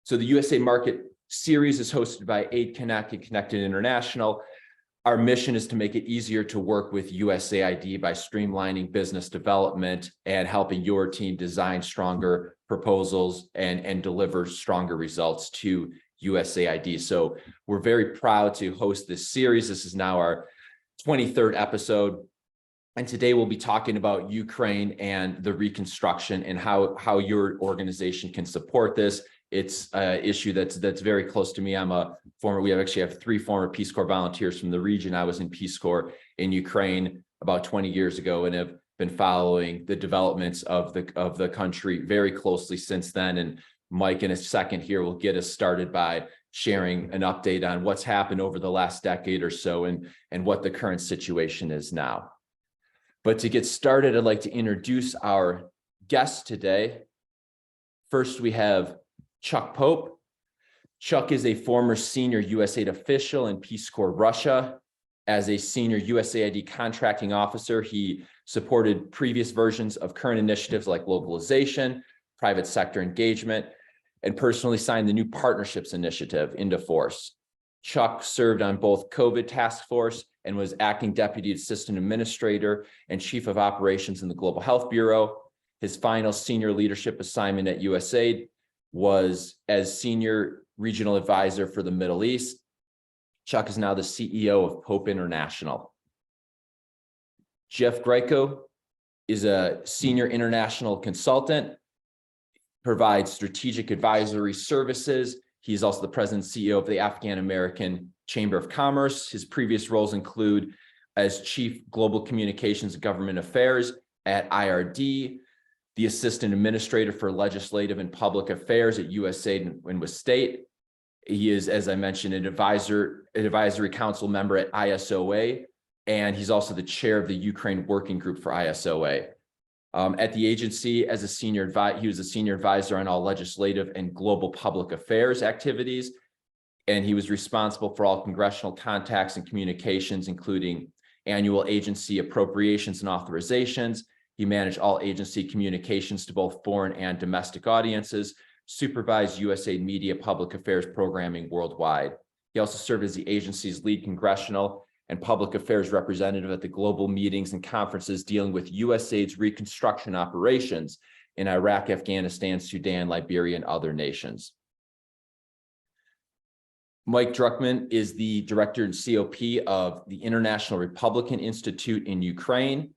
So the USA Market Series is hosted by AidKonekt and Konektid International. Our mission is to make it easier to work with USAID by streamlining business development and helping your team design stronger proposals and deliver stronger results to USAID. So we're very proud to host this series. This is now our 23rd episode. And today we'll be talking about Ukraine and the reconstruction and how your organization can support this. It's an issue that's very close to me. We actually have 3 former Peace Corps volunteers from the region. I was in Peace Corps in Ukraine about 20 years ago and have been following the developments of the country very closely since then. And Mike, in a second here, will get us started by sharing an update on what's happened over the last decade or so and what the current situation is now. But to get started, I'd like to introduce our guests today. First, we have Chuck Pope. Chuck is a former Senior USAID official in Peace Corps Russia. As a Senior USAID contracting officer, he supported previous versions of current initiatives like globalization, private sector engagement, and personally signed the new Partnerships Initiative into force. Chuck served on both COVID task force and was acting deputy assistant administrator and chief of operations in the Global Health Bureau. His final senior leadership assignment at USAID was as senior regional advisor for the Middle East. Chuck is now the CEO of Pope International. Jeff Greco is a senior international consultant, provides strategic advisory services. He's also the president and CEO of the Afghan American Chamber of Commerce. His previous roles include as chief global communications and government affairs at IRD, the assistant administrator for legislative and public affairs at USAID and with state. He is, as I mentioned, an advisory council member at ISOA, and he's also the chair of the Ukraine Working Group for ISOA. At the agency, as a senior advisor, he was a senior advisor on all legislative and global public affairs activities, and he was responsible for all congressional contacts and communications, including annual agency appropriations and authorizations. He managed all agency communications to both foreign and domestic audiences, supervised USAID media public affairs programming worldwide. He also served as the agency's lead congressional and public affairs representative at the global meetings and conferences dealing with USAID's reconstruction operations in Iraq, Afghanistan, Sudan, Liberia, and other nations. Mike Druckman is the director and COP of the International Republican Institute in Ukraine.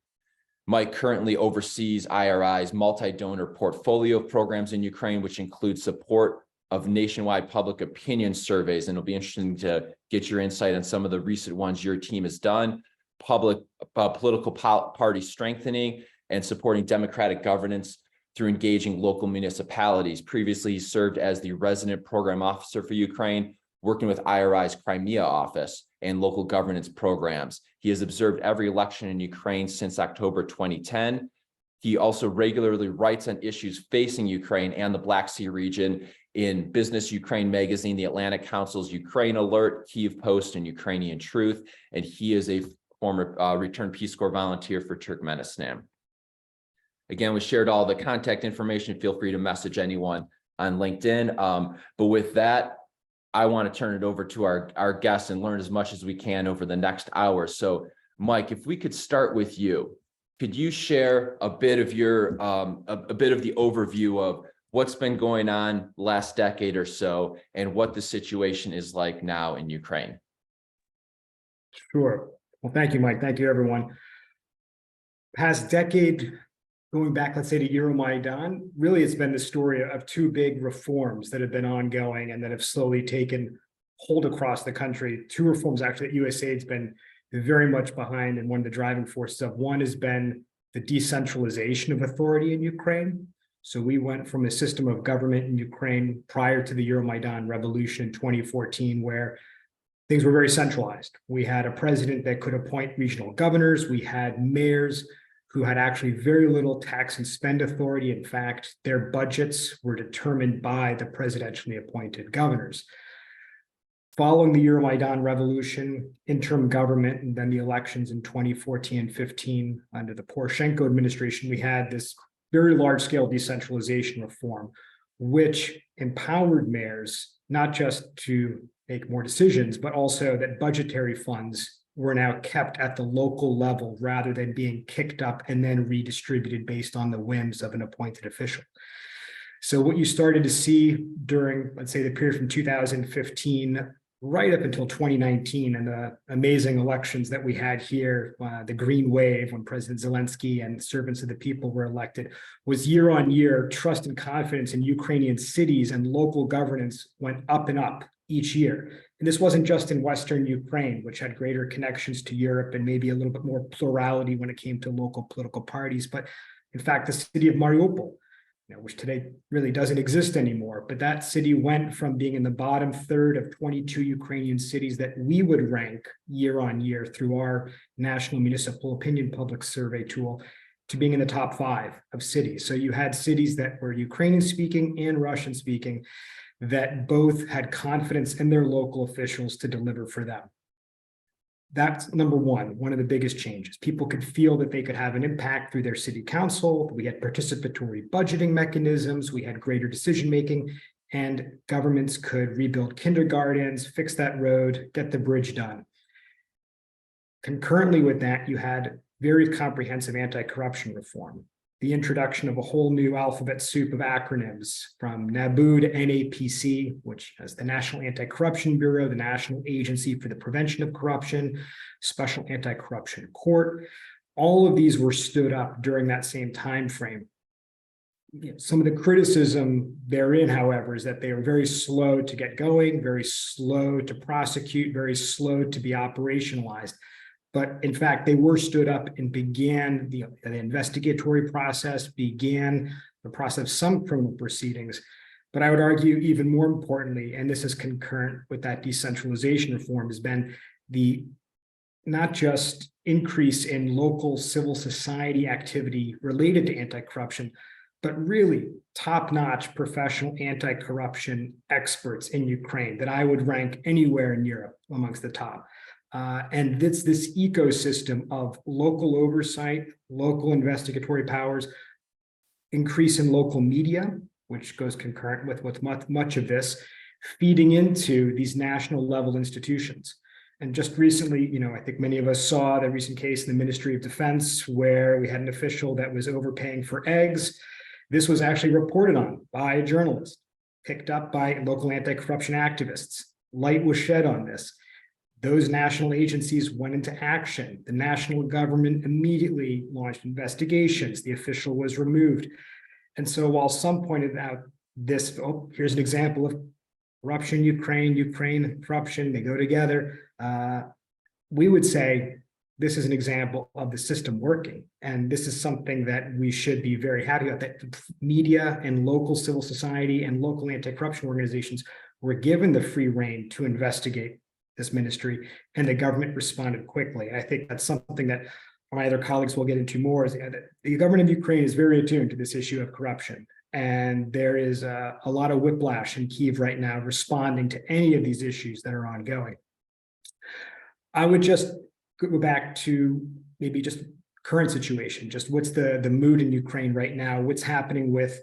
Mike currently oversees IRI's multi-donor portfolio of programs in Ukraine, which includes support of nationwide public opinion surveys. And it'll be interesting to get your insight on some of the recent ones your team has done, political party strengthening, and supporting democratic governance through engaging local municipalities. Previously, he served as the resident program officer for Ukraine, working with IRI's Crimea office and local governance programs. He has observed every election in Ukraine since October 2010. He also regularly writes on issues facing Ukraine and the Black Sea region in Business Ukraine magazine, the Atlantic Council's Ukraine Alert, Kyiv Post, and Ukrainian Truth. And he is a former returned Peace Corps volunteer for Turkmenistan. Again, we shared all the contact information. Feel free to message anyone on LinkedIn. But with that, I want to turn it over to our guests and learn as much as we can over the next hour. So, Mike, if we could start with you, could you share a bit of your a bit of the overview of what's been going on last decade or so and what the situation is like now in Ukraine? Sure. Well, thank you, Mike. Thank you, everyone. Past decade, going back, let's say, to Euromaidan, really it's been the story of 2 big reforms that have been ongoing and that have slowly taken hold across the country. 2 reforms actually that USAID's been very much behind, and one of the driving forces of. One has been the decentralization of authority in Ukraine. So we went from a system of government in Ukraine prior to the Euromaidan revolution in 2014, where things were very centralized. We had a president that could appoint regional governors. We had mayors who had actually very little tax and spend authority. In fact, their budgets were determined by the presidentially appointed governors. Following the Euromaidan revolution, interim government, and then the elections in 2014 and 15 under the Poroshenko administration, we had this very large-scale decentralization reform, which empowered mayors not just to make more decisions, but also that budgetary funds were now kept at the local level rather than being kicked up and then redistributed based on the whims of an appointed official. So what you started to see during, let's say, the period from 2015 right up until 2019 and the amazing elections that we had here, the green wave when President Zelensky and servants of the people were elected, was year on year, trust and confidence in Ukrainian cities and local governance went up and up each year. And this wasn't just in Western Ukraine, which had greater connections to Europe and maybe a little bit more plurality when it came to local political parties, but in fact, the city of Mariupol, which today really doesn't exist anymore. But that city went from being in the bottom third of 22 Ukrainian cities that we would rank year on year through our National Municipal Opinion Public Survey tool to being in the top 5 of cities. So you had cities that were Ukrainian speaking and Russian speaking that both had confidence in their local officials to deliver for them. That's number one of the biggest changes. People could feel that they could have an impact through their city council. We had participatory budgeting mechanisms. We had greater decision-making, and governments could rebuild kindergartens, fix that road, get the bridge done. Concurrently with that, you had very comprehensive anti-corruption reform, the introduction of a whole new alphabet soup of acronyms from NABU to NAPC, which has the National Anti-Corruption Bureau, the National Agency for the Prevention of Corruption, Special Anti-Corruption Court. All of these were stood up during that same time frame. Some of the criticism therein, however, is that they are very slow to get going, very slow to prosecute, very slow to be operationalized. But in fact, they were stood up and began the investigatory process, began the process of some criminal proceedings. But I would argue even more importantly, and this is concurrent with that decentralization reform, has been the not just increase in local civil society activity related to anti-corruption, but really top-notch professional anti-corruption experts in Ukraine that I would rank anywhere in Europe amongst the top. And it's this ecosystem of local oversight, local investigatory powers, increase in local media, which goes concurrent with much of this, feeding into these national level institutions. And just recently, I think many of us saw the recent case in the Ministry of Defense where we had an official that was overpaying for eggs. This was actually reported on by a journalist, picked up by local anti-corruption activists. Light was shed on this. Those national agencies went into action. The national government immediately launched investigations. The official was removed. And so while some pointed out this, here's an example of corruption, Ukraine, corruption, they go together. We would say this is an example of the system working. And this is something that we should be very happy about, that media and local civil society and local anti-corruption organizations were given the free rein to investigate this ministry, and the government responded quickly. I think that's something that my other colleagues will get into more, is that the government of Ukraine is very attuned to this issue of corruption. And there is a lot of whiplash in Kyiv right now responding to any of these issues that are ongoing. I would just go back to maybe just current situation, just what's the mood in Ukraine right now, what's happening with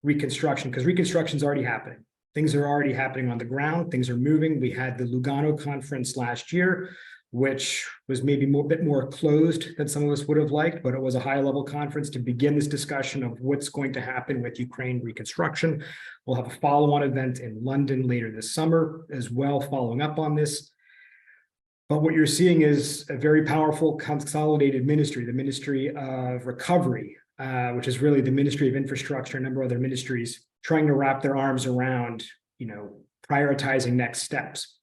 reconstruction, because reconstruction is already happening. Things are already happening on the ground. Things are moving. We had the Lugano conference last year, which was maybe a bit more closed than some of us would have liked, but it was a high-level conference to begin this discussion of what's going to happen with Ukraine reconstruction. We'll have a follow-on event in London later this summer as well, following up on this. But what you're seeing is a very powerful consolidated ministry, the Ministry of Recovery, which is really the Ministry of Infrastructure, a number of other ministries, trying to wrap their arms around, prioritizing next steps.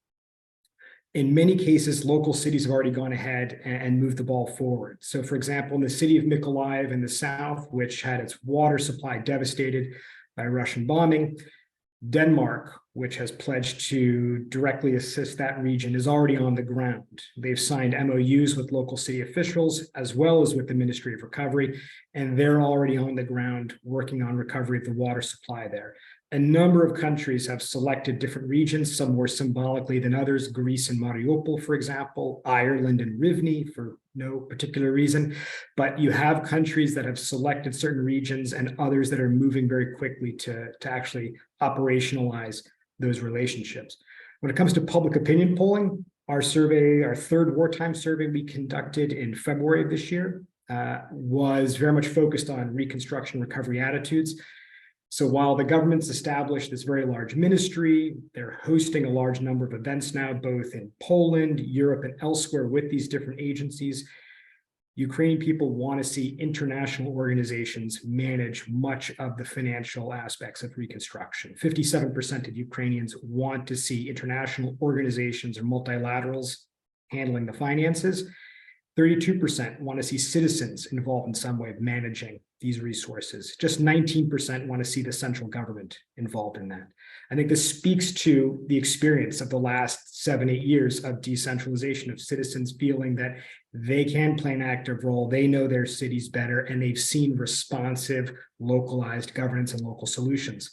In many cases, local cities have already gone ahead and moved the ball forward. So for example, in the city of Mykolaiv in the south, which had its water supply devastated by Russian bombing, Denmark, which has pledged to directly assist that region, is already on the ground. They've signed MOUs with local city officials as well as with the Ministry of Recovery, and they're already on the ground working on recovery of the water supply there. A number of countries have selected different regions, some more symbolically than others. Greece and Mariupol, for example, Ireland and Rivne for no particular reason. But you have countries that have selected certain regions and others that are moving very quickly to actually operationalize those relationships. When it comes to public opinion polling, our survey, our third wartime survey we conducted in February of this year, was very much focused on reconstruction recovery attitudes. So while the government's established this very large ministry, they're hosting a large number of events now, both in Poland, Europe, and elsewhere with these different agencies. Ukrainian people want to see international organizations manage much of the financial aspects of reconstruction. 57% of Ukrainians want to see international organizations or multilaterals handling the finances. 32% want to see citizens involved in some way of managing these resources. Just 19% want to see the central government involved in that. I think this speaks to the experience of the last 7-8 years of decentralization, of citizens feeling that they can play an active role, they know their cities better, and they've seen responsive, localized governance and local solutions.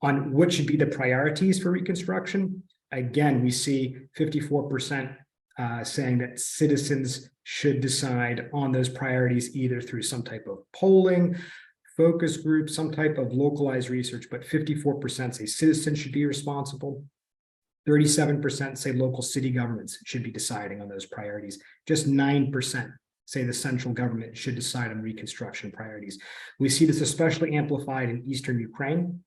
On what should be the priorities for reconstruction, again, we see 54% saying that citizens should decide on those priorities either through some type of polling, focus group, some type of localized research, but 54% say citizens should be responsible. 37% say local city governments should be deciding on those priorities. Just 9% say the central government should decide on reconstruction priorities. We see this especially amplified in Eastern Ukraine.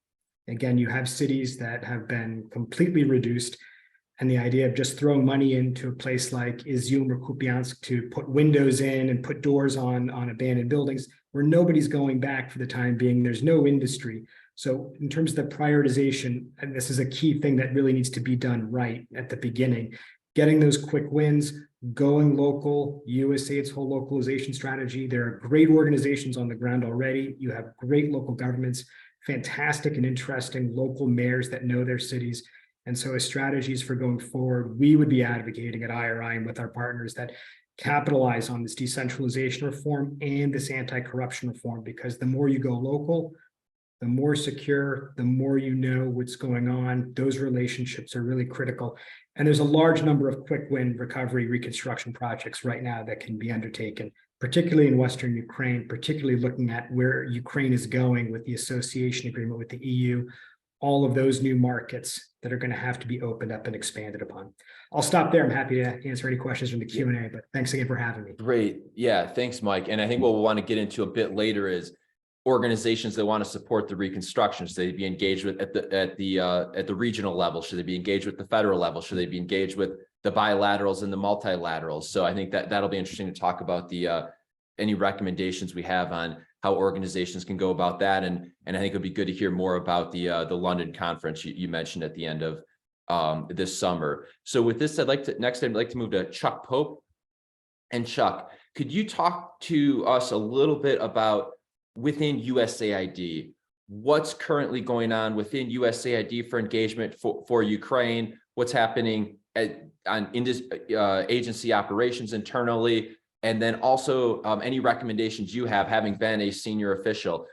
Again, you have cities that have been completely reduced, and the idea of just throwing money into a place like Izium or Kupiansk to put windows in and put doors on abandoned buildings where nobody's going back for the time being, there's no industry. So in terms of the prioritization, and this is a key thing that really needs to be done right at the beginning, getting those quick wins, going local, USAID's whole localization strategy. There are great organizations on the ground already. You have great local governments, fantastic and interesting local mayors that know their cities. And so as strategies for going forward, we would be advocating at IRI and with our partners that capitalize on this decentralization reform and this anti-corruption reform, because the more you go local, the more secure, the more you know what's going on. Those relationships are really critical. And there's a large number of quick win recovery reconstruction projects right now that can be undertaken, particularly in Western Ukraine, particularly looking at where Ukraine is going with the association agreement with the EU, all of those new markets that are going to have to be opened up and expanded upon. I'll stop there. I'm happy to answer any questions from the Q&A, but thanks again for having me. Great. Yeah, thanks, Mike. And I think what we'll want to get into a bit later is organizations that want to support the reconstruction. Should they be engaged with at the regional level? Should they be engaged with the federal level? Should they be engaged with the bilaterals and the multilaterals? So I think that that'll be interesting to talk about the any recommendations we have on how organizations can go about that. And I think it'd be good to hear more about the London conference you mentioned at the end of this summer. So with this, I'd like to move to Chuck Pope. And Chuck, could you talk to us a little bit about within USAID, what's currently going on within USAID for engagement for Ukraine, what's happening on agency operations internally, and then also any recommendations you have, having been a senior official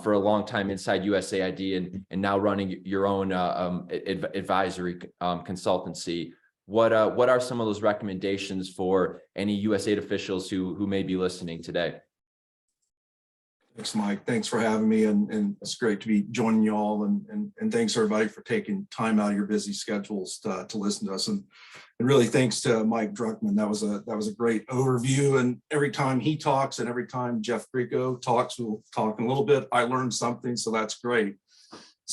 for a long time inside USAID and now running your own advisory consultancy. What are some of those recommendations for any USAID officials who may be listening today? Thanks, Mike. Thanks for having me, and it's great to be joining you all. And thanks everybody for taking time out of your busy schedules to listen to us. And really thanks to Mike Druckman. That was a great overview. And every time he talks and every time Jeff Grieco talks, we'll talk a little bit. I learned something, so that's great.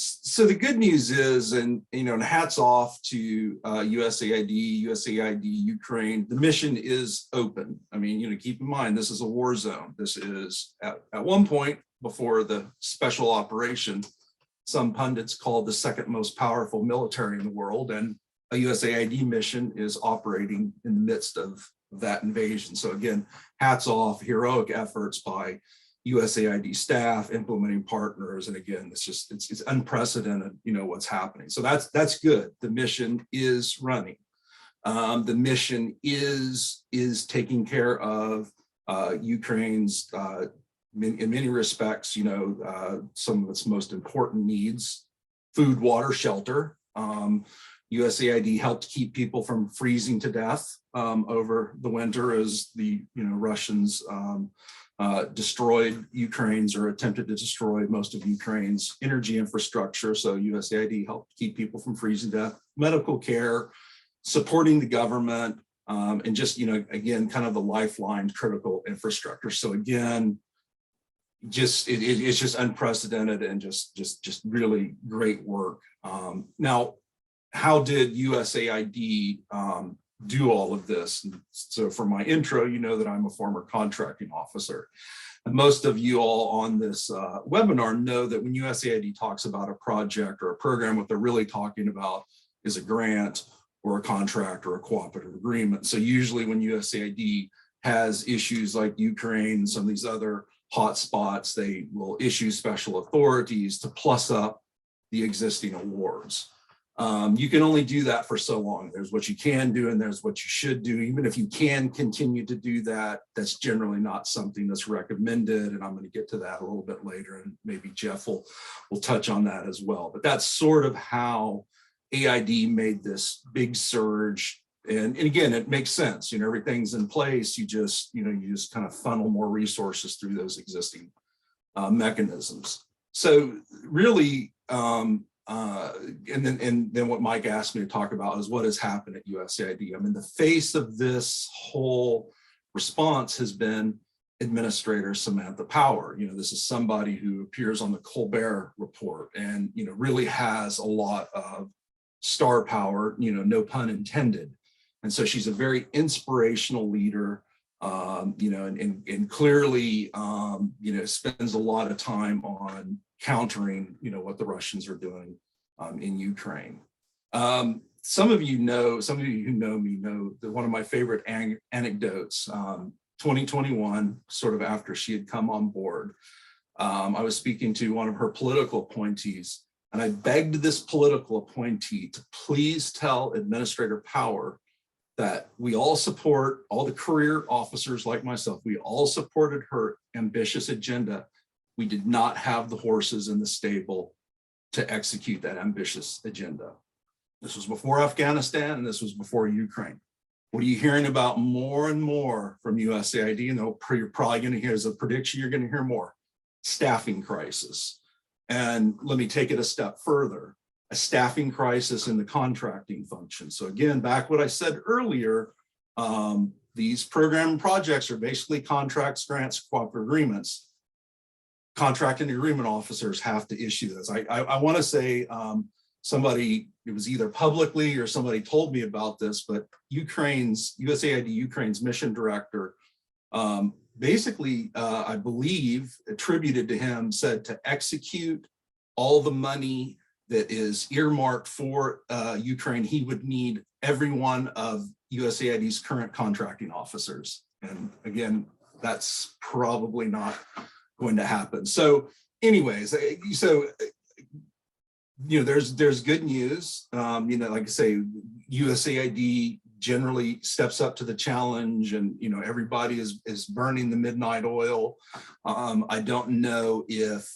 So the good news is, and hats off to USAID, Ukraine. The mission is open. I mean, keep in mind this is a war zone. This is at one point before the special operation, some pundits called the second most powerful military in the world, and a USAID mission is operating in the midst of that invasion. So again, hats off, heroic efforts by USAID staff, implementing partners, and again, it's unprecedented, what's happening. So that's good. The mission is running. The mission is taking care of Ukraine's, in many respects, some of its most important needs. food, water, shelter. USAID helped keep people from freezing to death over the winter as the Russians destroyed Ukraine's or attempted to destroy most of Ukraine's energy infrastructure. So USAID helped keep people from freezing to death, medical care, supporting the government, and just, again, kind of the lifeline critical infrastructure. So again, it's just unprecedented and just really great work. Now, how did USAID do all of this? And so for my intro, you know that I'm a former contracting officer. And most of you all on this webinar know that when USAID talks about a project or a program, what they're really talking about is a grant or a contract or a cooperative agreement. So usually when USAID has issues like Ukraine and some of these other hot spots, they will issue special authorities to plus up the existing awards. You can only do that for so long. There's what you can do and there's what you should do. Even if you can continue to do that, that's generally not something that's recommended. And I'm going to get to that a little bit later, and maybe Jeff will touch on that as well. But that's sort of how AID made this big surge. And again, it makes sense. Everything's in place. You just kind of funnel more resources through those existing mechanisms. So really, and then what Mike asked me to talk about is what has happened at USAID. I mean, the face of this whole response has been Administrator Samantha Power. This is somebody who appears on the Colbert Report and, really has a lot of star power, no pun intended. And so she's a very inspirational leader, and clearly, spends a lot of time on countering, what the Russians are doing in Ukraine. Some of you who know me know that one of my favorite anecdotes, 2021, sort of after she had come on board, I was speaking to one of her political appointees, and I begged this political appointee to please tell Administrator Power that we all support, all the career officers like myself, we all supported her ambitious agenda. We did not have the horses in the stable to execute that ambitious agenda. This was before Afghanistan, and this was before Ukraine. What are you hearing about more and more from USAID? And you're probably going to hear, as a prediction, you're going to hear more. Staffing crisis. And let me take it a step further. A staffing crisis in the contracting function. So again, back what I said earlier, these program and projects are basically contracts, grants, cooperative agreements. Contracting agreement officers have to issue those. I want to say somebody, it was either publicly or somebody told me about this, but USAID Ukraine's mission director basically, I believe, attributed to him, said to execute all the money that is earmarked for Ukraine, he would need every one of USAID's current contracting officers. And again, that's probably not going to happen. So anyways, there's good news. Like I say, USAID generally steps up to the challenge, and everybody is burning the midnight oil. I don't know if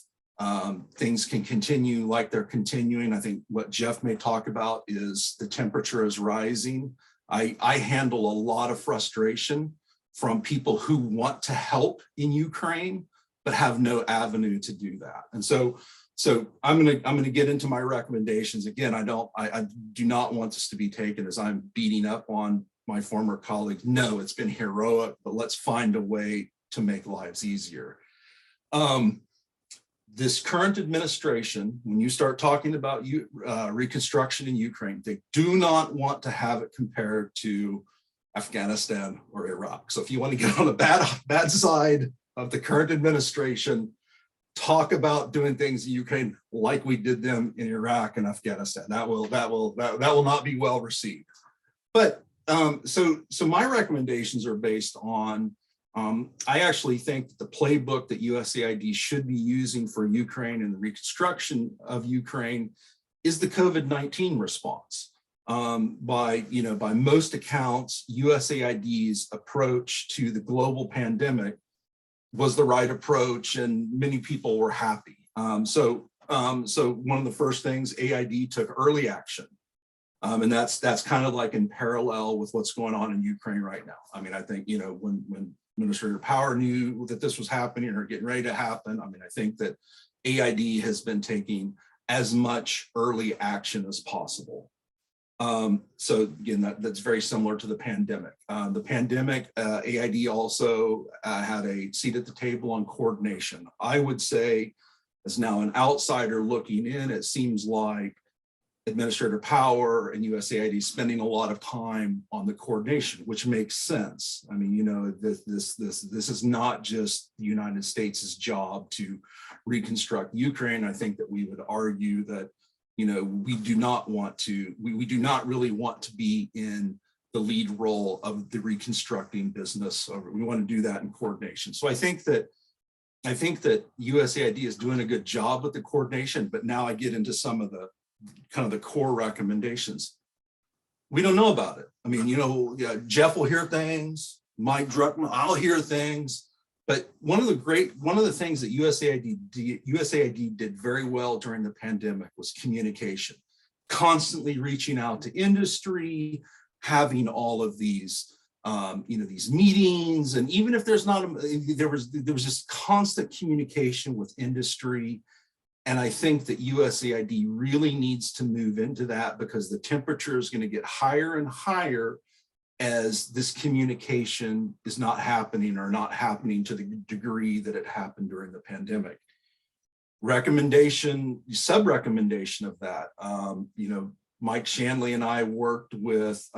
things can continue like they're continuing. I think what Jeff may talk about is the temperature is rising. I handle a lot of frustration from people who want to help in Ukraine, but have no avenue to do that. And so I'm gonna get into my recommendations. Again, I do not want this to be taken as I'm beating up on my former colleagues. No, it's been heroic, but let's find a way to make lives easier. This current administration, when you start talking about reconstruction in Ukraine, they do not want to have it compared to Afghanistan or Iraq. So if you want to get on the bad side of the current administration, talk about doing things in Ukraine like we did them in Iraq and Afghanistan. That will not be well received. But so my recommendations are based on, I actually think that the playbook that USAID should be using for Ukraine and the reconstruction of Ukraine is the COVID-19 response. By most accounts, USAID's approach to the global pandemic was the right approach, and many people were happy. So So one of the first things, AID took early action. And that's kind of like in parallel with what's going on in Ukraine right now. I mean, I think, you know, when Administrator Power knew that this was happening or getting ready to happen, I mean, I think that AID has been taking as much early action as possible. So again, that's very similar to the pandemic. The pandemic, AID also had a seat at the table on coordination. I would say, as now an outsider looking in, it seems like Administrator Power and USAID spending a lot of time on the coordination, which makes sense. I mean, you know, this is not just the United States' job to reconstruct Ukraine. I think that we would argue that, you know, we do not really want to be in the lead role of the reconstructing business. We want to do that in coordination. So I think that USAID is doing a good job with the coordination, but now I get into some of the kind of the core recommendations. We don't know about it. I mean, you know, Jeff will hear things, Mike Druckmann, I'll hear things, but one of the things that USAID did very well during the pandemic was communication, constantly reaching out to industry, having all of these, you know, these meetings, and even if there's not, there was just constant communication with industry. And I think that USAID really needs to move into that, because the temperature is going to get higher and higher as this communication is not happening, or not happening to the degree that it happened during the pandemic. Sub-recommendation of that, you know, Mike Shanley and I worked with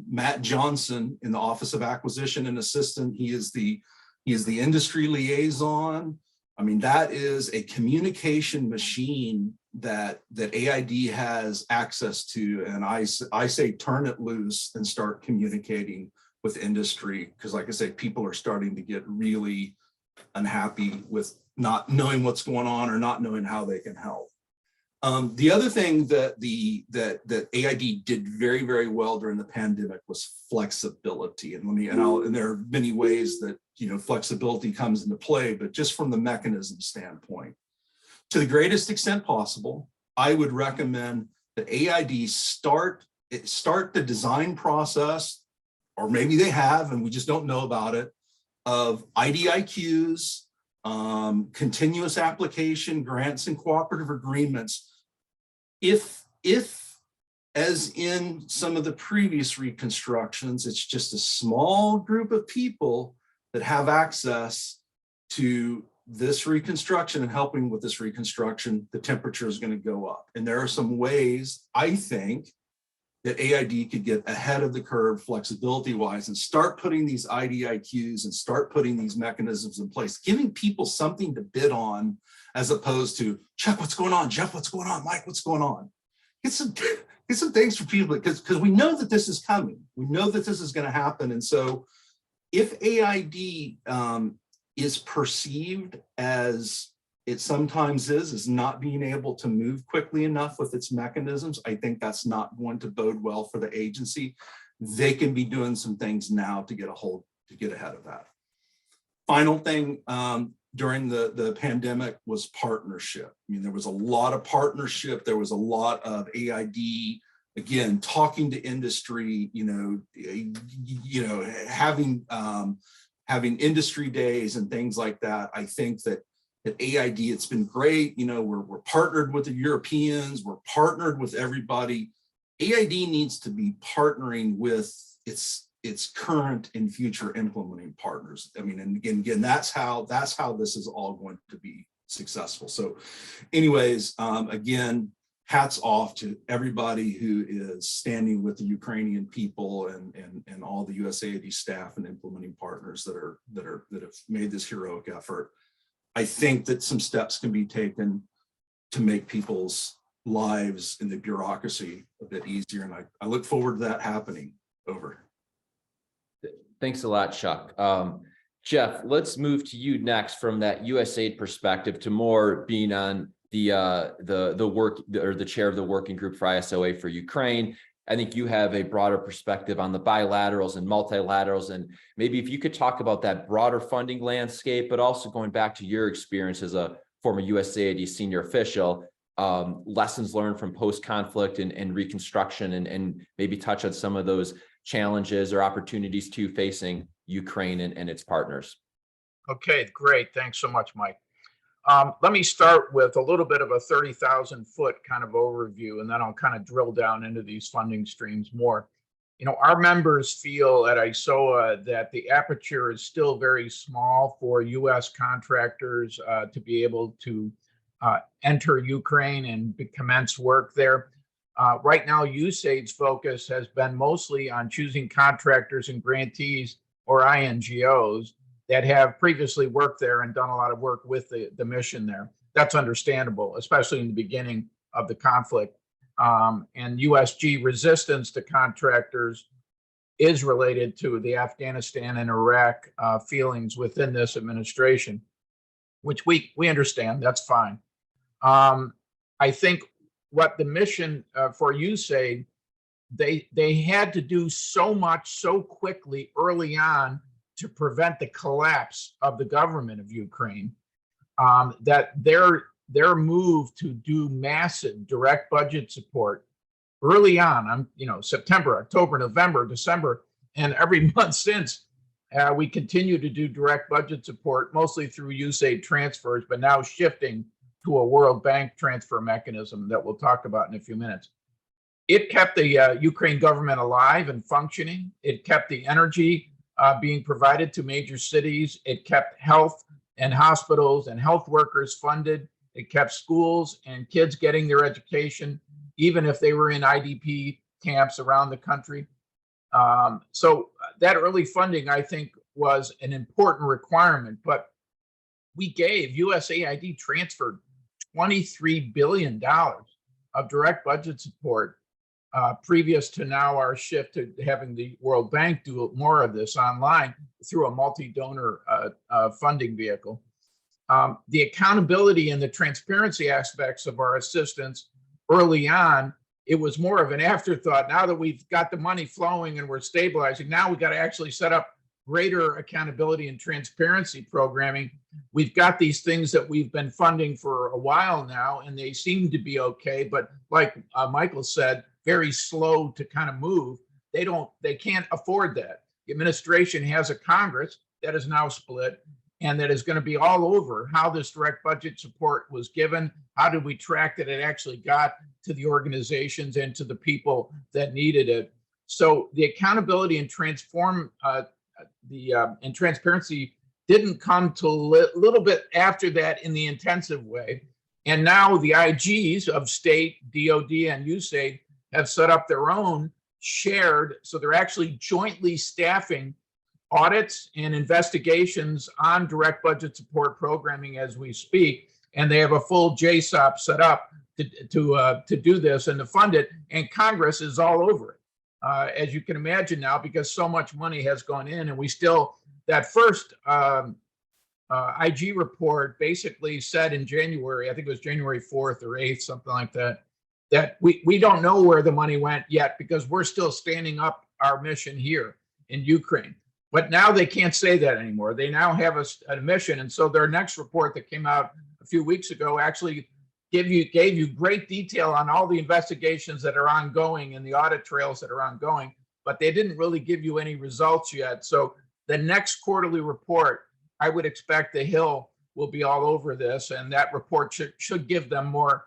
Matt Johnson in the Office of Acquisition and Assistant. He is the industry liaison. I mean, that is a communication machine that AID has access to. And I say turn it loose and start communicating with industry, because like I say, people are starting to get really unhappy with not knowing what's going on or not knowing how they can help. The other thing that AID did very, very well during the pandemic was flexibility. And there are many ways that, you know, flexibility comes into play, but just from the mechanism standpoint, to the greatest extent possible, I would recommend that AID start the design process, or maybe they have and we just don't know about it, of IDIQs, continuous application, grants and cooperative agreements. If as in some of the previous reconstructions, it's just a small group of people that have access to this reconstruction and helping with this reconstruction, the temperature is going to go up. And there are some ways, I think, that AID could get ahead of the curve flexibility wise and start putting these IDIQs and start putting these mechanisms in place, giving people something to bid on, as opposed to Chuck, what's going on? Jeff, what's going on? Mike, what's going on? Get some things for people, because we know that this is coming. We know that this is going to happen. And so if AID is perceived, as it sometimes is not being able to move quickly enough with its mechanisms, I think that's not going to bode well for the agency. They can be doing some things now to get ahead of that. Final thing during the pandemic was partnership. I mean, there was a lot of partnership. There was a lot of AID, again, talking to industry, having industry days and things like that. I think that at AID, it's been great. We're partnered with the Europeans, we're partnered with everybody. AID needs to be partnering with its current and future implementing partners. I mean, and again, that's how this is all going to be successful. So anyways, again, hats off to everybody who is standing with the Ukrainian people and all the USAID staff and implementing partners that have made this heroic effort. I think that some steps can be taken to make people's lives in the bureaucracy a bit easier. And I look forward to that happening. Over. Thanks a lot, Chuck. Jeff, let's move to you next from that USAID perspective to more being on the work, or the chair of the working group for ISOA for Ukraine. I think you have a broader perspective on the bilaterals and multilaterals, and maybe if you could talk about that broader funding landscape, but also going back to your experience as a former USAID senior official, lessons learned from post-conflict and reconstruction, and maybe touch on some of those challenges or opportunities too facing Ukraine and its partners. Okay, great. Thanks so much, Mike. Let me start with a little bit of a 30,000-foot kind of overview, and then I'll kind of drill down into these funding streams more. You know, our members feel at ISOA that the aperture is still very small for U.S. contractors to be able to enter Ukraine and commence work there. Right now, USAID's focus has been mostly on choosing contractors and grantees, or INGOs, that have previously worked there and done a lot of work with the mission there. That's understandable, especially in the beginning of the conflict. And USG resistance to contractors is related to the Afghanistan and Iraq feelings within this administration, which we understand. That's fine. I think what the mission for USAID, they had to do so much so quickly early on to prevent the collapse of the government of Ukraine, that their move to do massive direct budget support early on, September, October, November, December, and every month since, we continue to do direct budget support, mostly through USAID transfers, but now shifting to a World Bank transfer mechanism that we'll talk about in a few minutes. It kept the Ukraine government alive and functioning. It kept the energy being provided to major cities. It kept health and hospitals and health workers funded. It kept schools and kids getting their education, even if they were in IDP camps around the country. So that early funding, I think, was an important requirement. But USAID transferred $23 billion of direct budget support previous to now our shift to having the World Bank do more of this online through a multi-donor funding vehicle. The accountability and the transparency aspects of our assistance early on, it was more of an afterthought. Now that we've got the money flowing and we're stabilizing, now we got to actually set up greater accountability and transparency programming. We've got these things that we've been funding for a while now, and they seem to be okay, but like Michael said, very slow to kind of move. They can't afford that. The administration has a Congress that is now split, and that is going to be all over how this direct budget support was given. How did we track that it actually got to the organizations and to the people that needed it? So the accountability and transparency didn't come till a little bit after that in the intensive way. And now the IGs of state, DOD, and USAID have set up their own shared, so they're actually jointly staffing audits and investigations on direct budget support programming as we speak. And they have a full JSOP set up to do this and to fund it. And Congress is all over it, as you can imagine now, because so much money has gone in. And we still, that first IG report basically said in January, I think it was January 4th or 8th, something like that, that we don't know where the money went yet because we're still standing up our mission here in Ukraine. But now they can't say that anymore. They now have a mission. And so their next report that came out a few weeks ago actually gave you great detail on all the investigations that are ongoing and the audit trails that are ongoing, but they didn't really give you any results yet. So the next quarterly report, I would expect the Hill will be all over this, and that report should give them more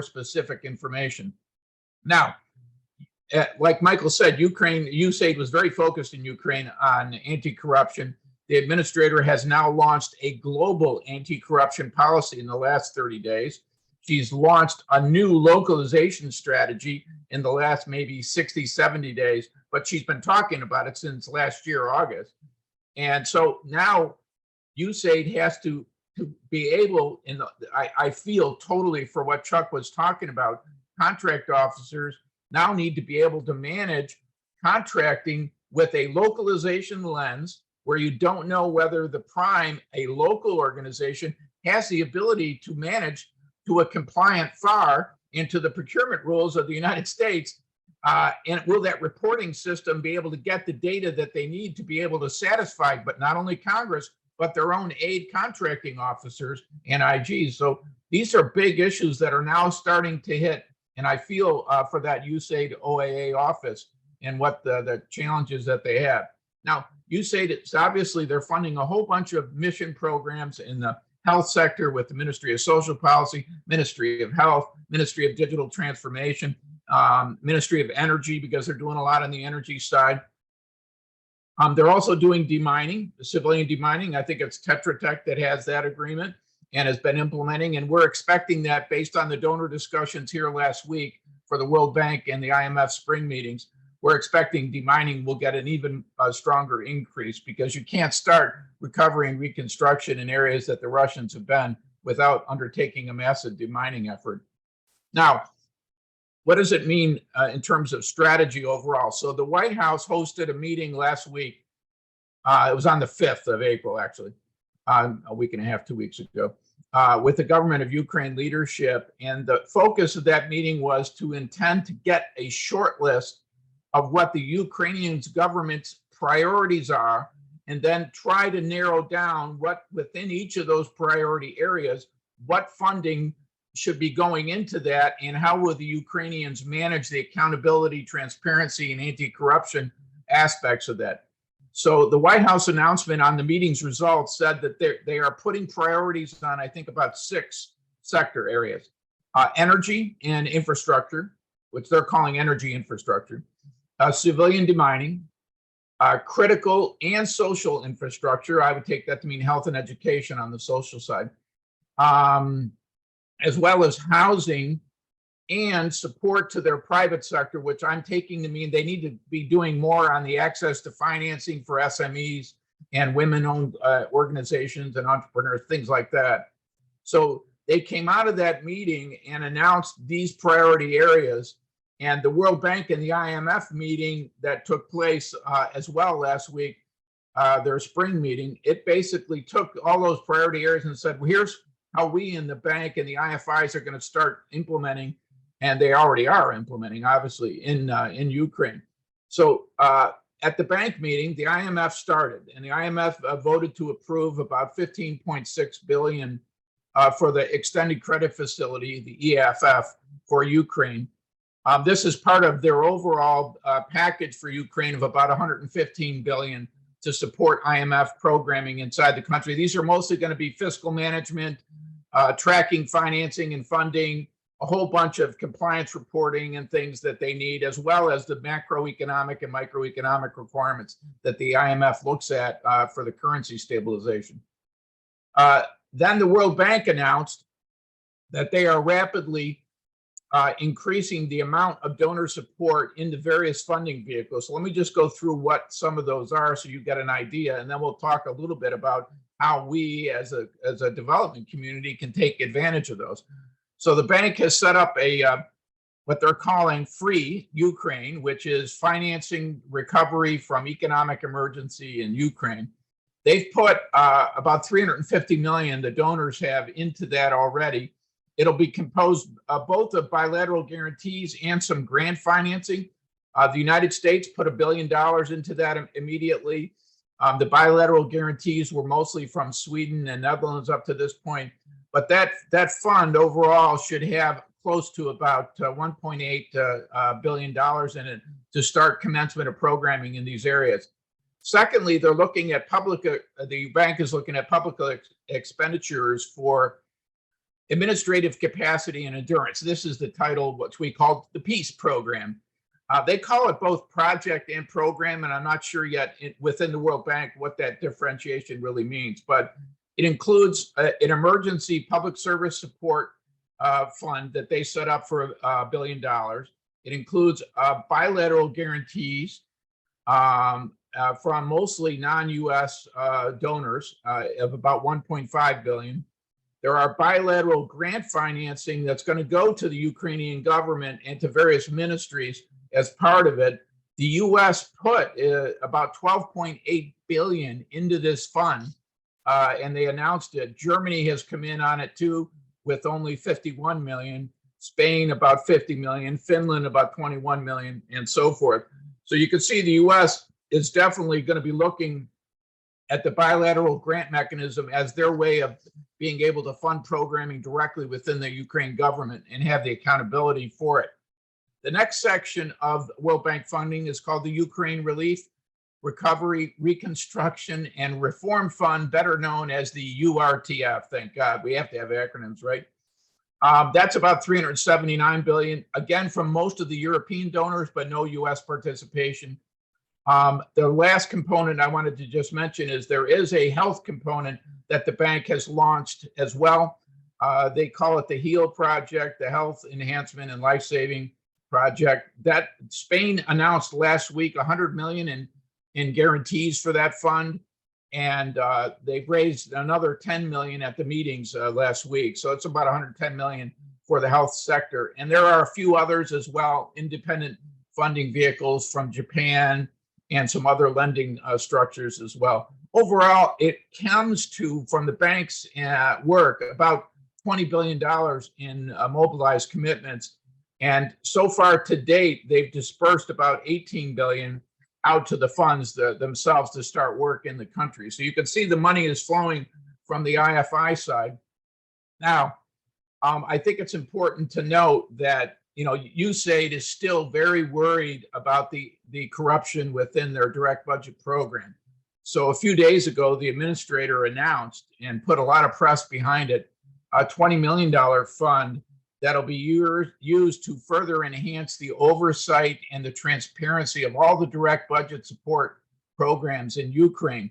specific information. Now, like Michael said, USAID was very focused in Ukraine on anti-corruption. The administrator has now launched a global anti-corruption policy in the last 30 days. She's launched a new localization strategy in the last maybe 60, 70 days, but she's been talking about it since last year, August. And so now USAID has to be able, I feel totally for what Chuck was talking about, contract officers now need to be able to manage contracting with a localization lens where you don't know whether the prime, a local organization, has the ability to manage to a compliant FAR into the procurement rules of the United States. And will that reporting system be able to get the data that they need to be able to satisfy, but not only Congress, but their own aid contracting officers and IGs. So these are big issues that are now starting to hit. And I feel for that USAID OAA office and what the challenges that they have. Now, USAID, it's obviously they're funding a whole bunch of mission programs in the health sector with the Ministry of Social Policy, Ministry of Health, Ministry of Digital Transformation, Ministry of Energy, because they're doing a lot on the energy side. They're also doing demining, civilian demining. I think it's Tetra Tech that has that agreement and has been implementing. And we're expecting that based on the donor discussions here last week for the World Bank and the IMF spring meetings. We're expecting demining will get an even stronger increase because you can't start recovery and reconstruction in areas that the Russians have been without undertaking a massive demining effort. Now, what does it mean in terms of strategy overall? So the White House hosted a meeting last week. It was on the 5th of April, actually, a week and a half, 2 weeks ago, with the government of Ukraine leadership. And the focus of that meeting was to intend to get a short list of what the Ukrainian government's priorities are, and then try to narrow down what within each of those priority areas, what funding should be going into that, and how will the Ukrainians manage the accountability, transparency, and anti-corruption aspects of that. So the White House announcement on the meeting's results said that they are putting priorities on, I think, about 6 sector areas. Energy and infrastructure, which they're calling energy infrastructure, civilian demining, critical and social infrastructure. I would take that to mean health and education on the social side, as well as housing and support to their private sector, which I'm taking to mean they need to be doing more on the access to financing for SMEs and women-owned organizations and entrepreneurs, things like that. So they came out of that meeting and announced these priority areas. And the World Bank and the IMF meeting that took place as well last week, their spring meeting, it basically took all those priority areas and said, well, here's how we in the bank and the IFIs are going to start implementing, and they already are implementing, obviously, in Ukraine. So at the bank meeting, the IMF started, and the IMF voted to approve about 15.6 billion for the extended credit facility, the EFF, for Ukraine. This is part of their overall package for Ukraine of about 115 billion to support IMF programming inside the country. These are mostly going to be fiscal management, tracking financing and funding, a whole bunch of compliance reporting and things that they need, as well as the macroeconomic and microeconomic requirements that the IMF looks at for the currency stabilization. Then the World Bank announced that they are rapidly increasing the amount of donor support into various funding vehicles. So let me just go through what some of those are so you get an idea, and then we'll talk a little bit about how we as a development community can take advantage of those. So the bank has set up a what they're calling Free Ukraine, which is financing recovery from economic emergency in Ukraine. They've put about 350 million, the donors have, into that already. It'll be composed both of bilateral guarantees and some grant financing. The United States put $1 billion into that immediately. The bilateral guarantees were mostly from Sweden and Netherlands up to this point. But that fund overall should have close to about $1.8 billion in it to start commencement of programming in these areas. Secondly, they're looking at the bank is looking at public expenditures for administrative capacity and endurance. This is the title, what we call the PEACE program. They call it both project and program, and I'm not sure yet within the World Bank what that differentiation really means, but it includes an emergency public service support fund that they set up for $1 billion. It includes bilateral guarantees from mostly non-US donors of about 1.5 billion. There are bilateral grant financing that's going to go to the Ukrainian government and to various ministries as part of it. The US put about 12.8 billion into this fund, and they announced it. Germany has come in on it too, with only 51 million, Spain about 50 million, Finland about 21 million, and so forth. So you can see the US is definitely going to be looking at the bilateral grant mechanism as their way of being able to fund programming directly within the Ukraine government and have the accountability for it. The next section of World Bank funding is called the Ukraine Relief, Recovery, Reconstruction, and Reform Fund, better known as the URTF. Thank God, we have to have acronyms, right? That's about 379 billion, again, from most of the European donors, but no US participation. The last component I wanted to just mention is there is a health component that the bank has launched as well. They call it the HEAL project, the Health Enhancement and Life Saving Project. That Spain announced last week 100 million in guarantees for that fund. And they've raised another 10 million at the meetings last week. So it's about 110 million for the health sector. And there are a few others as well, independent funding vehicles from Japan and some other lending structures as well. Overall, it comes to, from the bank's work, about $20 billion in mobilized commitments. And so far to date, they've dispersed about 18 billion out to the funds themselves to start work in the country. So you can see the money is flowing from the IFI side. Now, I think it's important to note that USAID is still very worried about the corruption within their direct budget program. So a few days ago, the administrator announced and put a lot of press behind it, a $20 million fund that'll be used to further enhance the oversight and the transparency of all the direct budget support programs in Ukraine,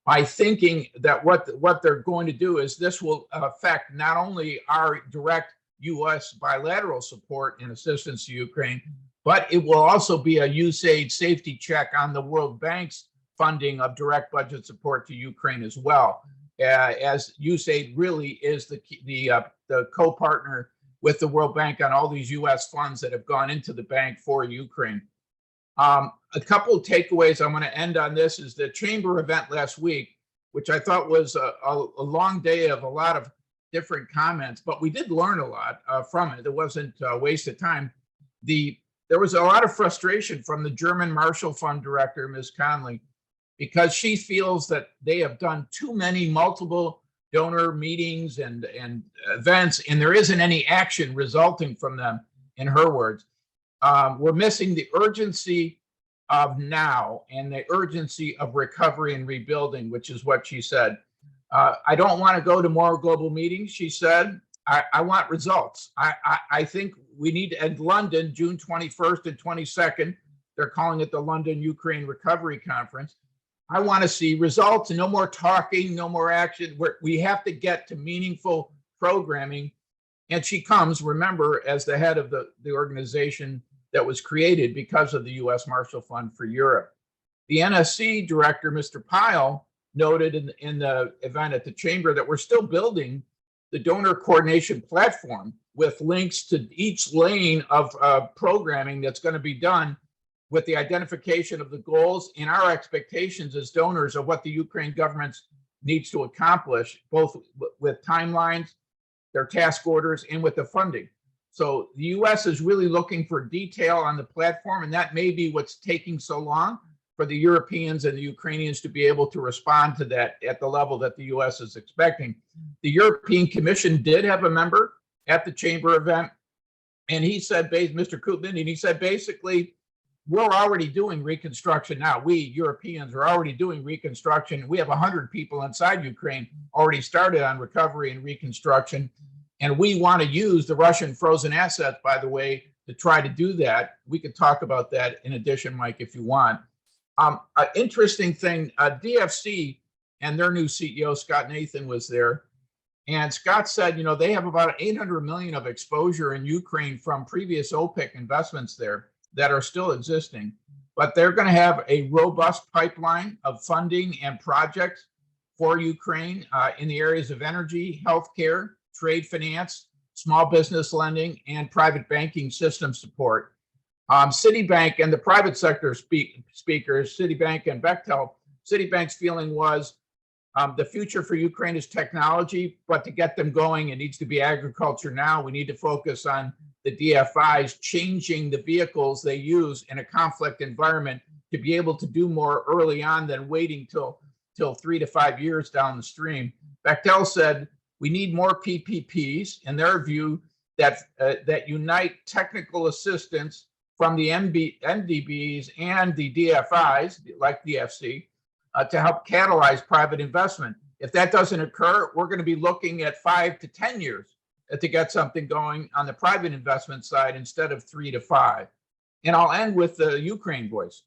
by thinking that what they're going to do is this will affect not only our direct U.S. bilateral support and assistance to Ukraine, but it will also be a USAID safety check on the World Bank's funding of direct budget support to Ukraine as well, as USAID really is the co-partner with the World Bank on all these U.S. funds that have gone into the bank for Ukraine. A couple of takeaways I want to end on this is the chamber event last week, which I thought was a long day of a lot of different comments, but we did learn a lot from it. It wasn't a waste of time. There was a lot of frustration from the German Marshall Fund director, Ms. Conley, because she feels that they have done too many multiple donor meetings and events, and there isn't any action resulting from them, in her words. We're missing the urgency of now and the urgency of recovery and rebuilding, which is what she said. I don't want to go to more global meetings, she said. I want results. I think we need to end London, June 21st and 22nd. They're calling it the London Ukraine Recovery Conference. I want to see results and no more talking, no more action. We have to get to meaningful programming. And she comes, remember, as the head of the organization that was created because of the U.S. Marshall Fund for Europe. The NSC director, Mr. Pyle, noted in the event at the chamber that we're still building the donor coordination platform with links to each lane of programming that's going to be done, with the identification of the goals and our expectations as donors of what the Ukraine government needs to accomplish, both with timelines, their task orders, and with the funding. So the US is really looking for detail on the platform, and that may be what's taking so long for the Europeans and the Ukrainians to be able to respond to that at the level that the US is expecting. The European Commission did have a member at the chamber event, and he said, Mr. Koopman, and he said, basically, we're already doing reconstruction now. We Europeans are already doing reconstruction. We have 100 people inside Ukraine already started on recovery and reconstruction. And we want to use the Russian frozen assets, by the way, to try to do that. We could talk about that in addition, Mike, if you want. An interesting thing, DFC and their new CEO, Scott Nathan, was there. And Scott said, they have about 800 million of exposure in Ukraine from previous OPIC investments there that are still existing, but they're going to have a robust pipeline of funding and projects for Ukraine in the areas of energy, healthcare, trade finance, small business lending, and private banking system support. Citibank and the private sector speakers, Citibank and Bechtel, Citibank's feeling was the future for Ukraine is technology, but to get them going, it needs to be agriculture now. We need to focus on the DFIs changing the vehicles they use in a conflict environment to be able to do more early on than waiting till till 3 to 5 years down the stream. Bechtel said we need more PPPs, in their view, that unite technical assistance from the MDBs and the DFIs, like DFC, to help catalyze private investment. If that doesn't occur, we're going to be looking at 5 to 10 years to get something going on the private investment side instead of 3 to 5. And I'll end with the Ukraine voice.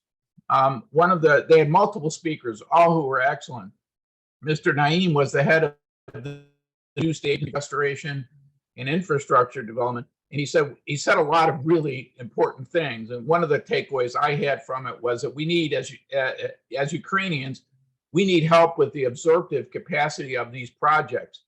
They had multiple speakers, all who were excellent. Mr. Naeem was the head of the new state restoration and infrastructure development. And he said a lot of really important things. And one of the takeaways I had from it was that we need, as Ukrainians, we need help with the absorptive capacity of these projects.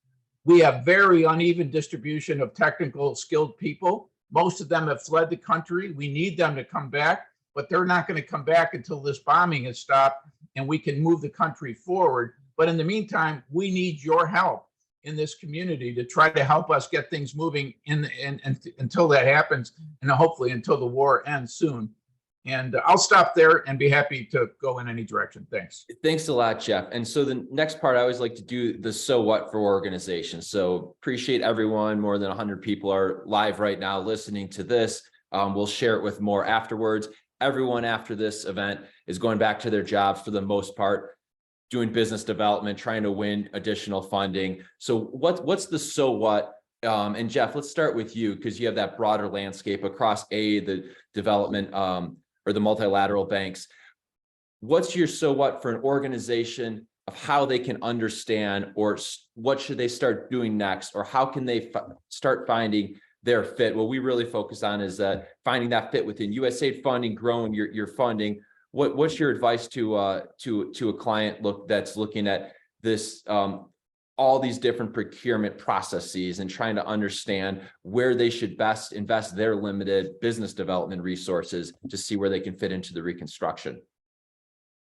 We have very uneven distribution of technical skilled people. Most of them have fled the country. We need them to come back, but they're not going to come back until this bombing is stopped and we can move the country forward. But in the meantime, we need your help in this community to try to help us get things moving until that happens, and hopefully until the war ends soon. And I'll stop there and be happy to go in any direction. Thanks. Thanks a lot, Jeff. And so the next part, I always like to do the so what for organizations. So appreciate everyone. More than 100 people are live right now listening to this. We'll share it with more afterwards. Everyone after this event is going back to their jobs for the most part, doing business development, trying to win additional funding. So what's the so what? And Jeff, let's start with you because you have that broader landscape across aid, the development, or the multilateral banks. What's your so what for an organization of how they can understand, or what should they start doing next, or how can they start finding their fit? What we really focus on is finding that fit within USAID funding, growing your funding. What's your advice to a client that's looking at this, all these different procurement processes and trying to understand where they should best invest their limited business development resources to see where they can fit into the reconstruction?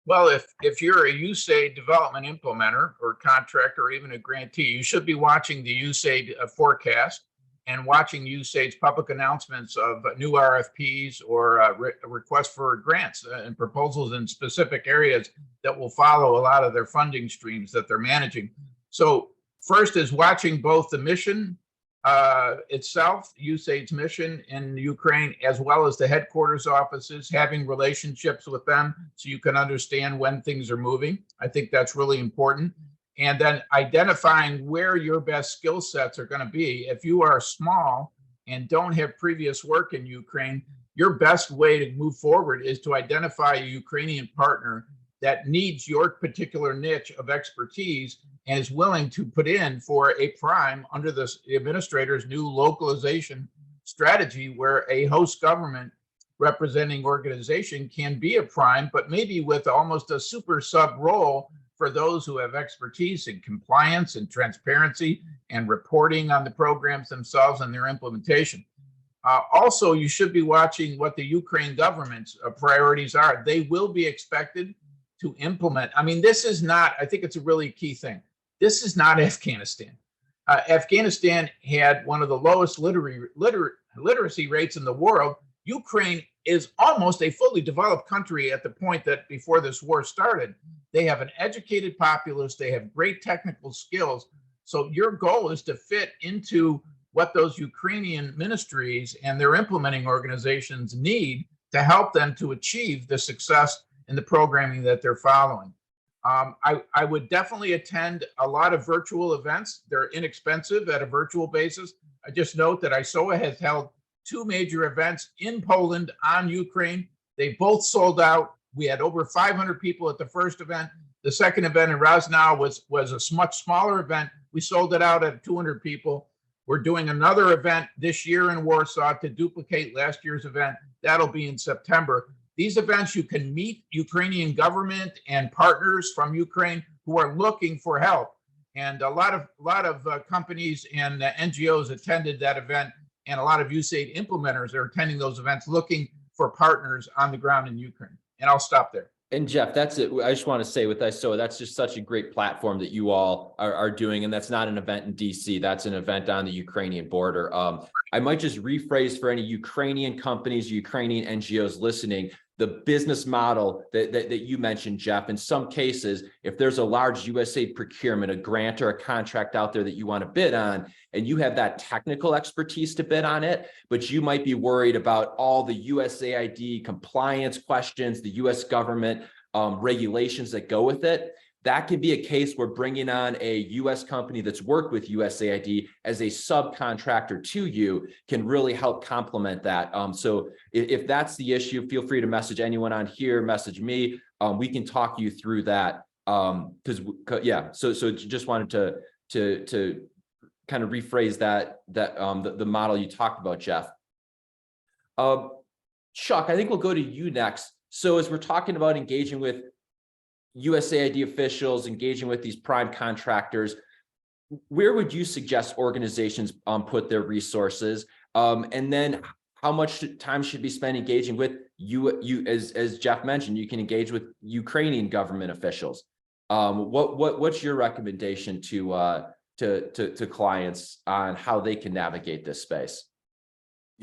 Well, if you're a USAID development implementer or contractor or even a grantee, you should be watching the USAID forecast and watching USAID's public announcements of new RFPs or requests for grants and proposals in specific areas that will follow a lot of their funding streams that they're managing. So first is watching both the mission itself, USAID's mission in Ukraine, as well as the headquarters offices, having relationships with them so you can understand when things are moving. I think that's really important. And then identifying where your best skill sets are going to be. If you are small and don't have previous work in Ukraine, your best way to move forward is to identify a Ukrainian partner that needs your particular niche of expertise and is willing to put in for a prime under the administrator's new localization strategy, where a host government representing organization can be a prime, but maybe with almost a super sub role for those who have expertise in compliance and transparency and reporting on the programs themselves and their implementation. Also, you should be watching what the Ukraine government's priorities are. They will be expected to implement. I mean, this is not, I think it's a really key thing. This is not Afghanistan. Afghanistan had one of the lowest literacy rates in the world. Ukraine is almost a fully developed country at the point that before this war started. They have an educated populace. They have great technical skills. So your goal is to fit into what those Ukrainian ministries and their implementing organizations need to help them to achieve the success in the programming that they're following. I would definitely attend a lot of virtual events. They're inexpensive at a virtual basis. I just note that ISOA has held 2 major events in Poland on Ukraine. They both sold out. We had over 500 people at the first event. The second event in Rosnow was a much smaller event. We sold it out at 200 people. We're doing another event this year in Warsaw to duplicate last year's event. That'll be in September. These events, you can meet Ukrainian government and partners from Ukraine who are looking for help. And a lot of companies and NGOs attended that event, and a lot of USAID implementers are attending those events looking for partners on the ground in Ukraine. And I'll stop there. And Jeff, that's it. I just want to say with ISOA, that's just such a great platform that you all are doing. And that's not an event in DC. That's an event on the Ukrainian border. I might just rephrase for any Ukrainian companies, Ukrainian NGOs listening, the business model that you mentioned, Jeff. In some cases, if there's a large USAID procurement, a grant or a contract out there that you want to bid on, and you have that technical expertise to bid on it, but you might be worried about all the USAID compliance questions, the US government regulations that go with it, that could be a case where bringing on a US company that's worked with USAID as a subcontractor to you can really help complement that. So if that's the issue, feel free to message anyone on here, message me. We can talk you through that. So just wanted to kind of rephrase the model you talked about, Jeff. Chuck, I think we'll go to you next. So as we're talking about engaging with USAID officials, engaging with these prime contractors, where would you suggest organizations put their resources? And then how much time should be spent engaging with you? As Jeff mentioned, you can engage with Ukrainian government officials. What's your recommendation to clients on how they can navigate this space?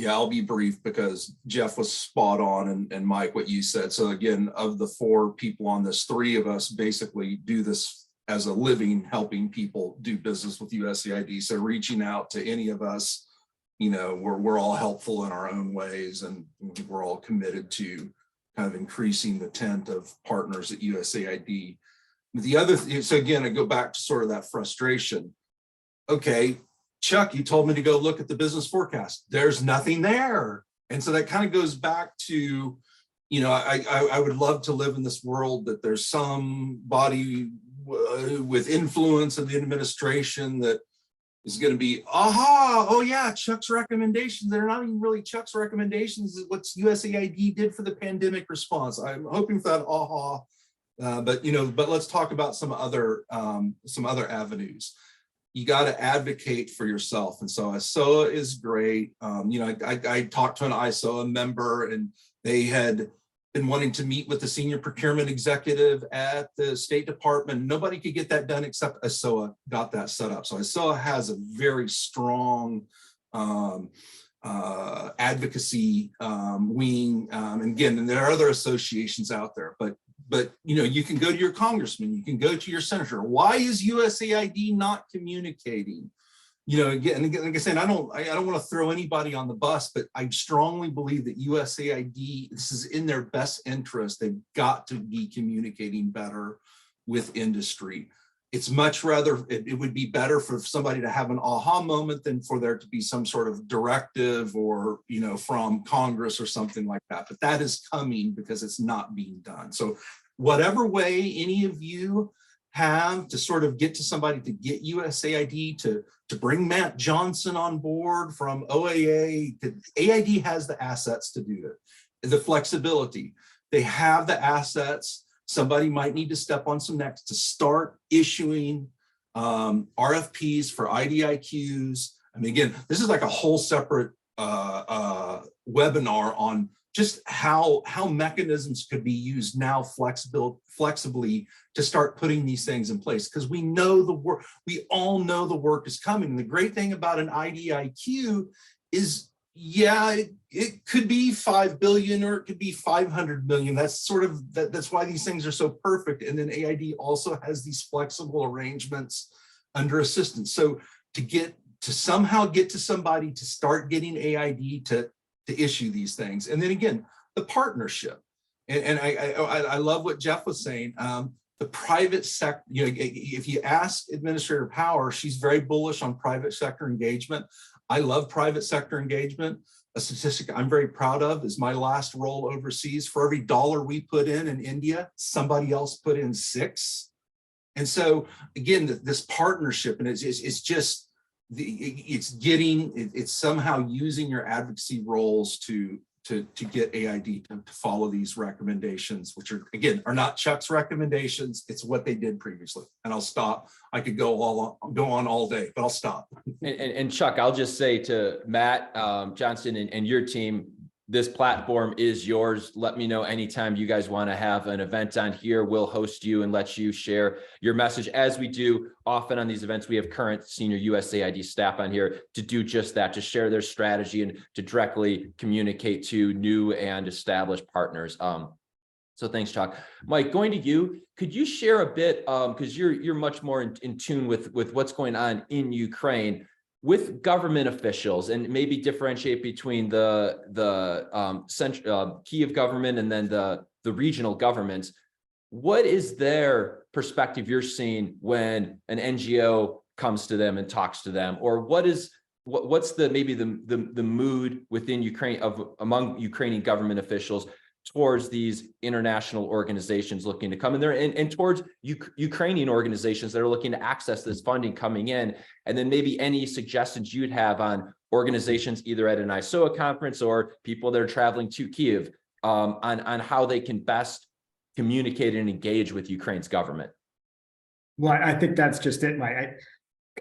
Yeah, I'll be brief because Jeff was spot on, and Mike, what you said. So again, of the 4 people on this, 3 of us basically do this as a living, helping people do business with USAID. So reaching out to any of us, you know, we're all helpful in our own ways, and we're all committed to kind of increasing the tent of partners at USAID. The other, so again, I go back to sort of that frustration. Okay, Chuck, you told me to go look at the business forecast. There's nothing there. And so that kind of goes back to, you know, I would love to live in this world that there's somebody with influence in the administration that is going to be, oh yeah, Chuck's recommendations. They're not even really Chuck's recommendations. What USAID did for the pandemic response. I'm hoping for that, but let's talk about some other avenues. You got to advocate for yourself. And so ISOA is great. I talked to an ISOA member, and they had been wanting to meet with the senior procurement executive at the State Department. Nobody could get that done except ISOA got that set up. So ISOA has a very strong advocacy wing. And again, and there are other associations out there, but you know, you can go to your congressman, you can go to your senator. Why is USAID not communicating? You know, again, like I said, I don't want to throw anybody on the bus, but I strongly believe that USAID, this is in their best interest. They've got to be communicating better with industry. It's much rather, it would be better for somebody to have an aha moment than for there to be some sort of directive or, you know, from Congress or something like that. But that is coming because it's not being done. So whatever way any of you have to sort of get to somebody to get USAID to bring Matt Johnson on board from OAA, AID has the assets to do it, the flexibility. They have the assets. Somebody might need to step on some necks to start issuing RFPs for IDIQs. I mean, again, this is like a whole separate webinar on just how mechanisms could be used now flexibly to start putting these things in place, because we know the work, we all know the work is coming. The great thing about an IDIQ is, yeah, it could be 5 billion or it could be 500 million. That's sort of, that's why these things are so perfect. And then AID also has these flexible arrangements under assistance. So to somehow get to somebody to start getting AID to issue these things. And then again, the partnership. And I love what Jeff was saying. The private sector, you know, if you ask Administrator Power, she's very bullish on private sector engagement. I love private sector engagement. A statistic I'm very proud of is my last role overseas. For every $1 we put in India, somebody else put in 6. And so again, this partnership, and it's somehow using your advocacy roles to get AID to follow these recommendations, which are not Chuck's recommendations. It's what they did previously. And I'll stop. I could go on all day, but I'll stop. And Chuck, I'll just say to Matt Johnson and your team, this platform is yours. Let me know anytime you guys want to have an event on here. We'll host you and let you share your message. As we do often on these events, we have current Senior USAID staff on here to do just that, to share their strategy and to directly communicate to new and established partners. So thanks, Chuck. Mike, going to you, could you share a bit, because you're much more in tune with what's going on in Ukraine, with government officials, and maybe differentiate between the central Kiev government and then the regional governments. What is their perspective you're seeing when an NGO comes to them and talks to them, or what's maybe the mood within Ukraine among Ukrainian government officials towards these international organizations looking to come in there, and towards Ukrainian organizations that are looking to access this funding coming in? And then maybe any suggestions you'd have on organizations either at an ISOA conference or people that are traveling to Kiev on how they can best communicate and engage with Ukraine's government. Well, I think that's just it, Mike.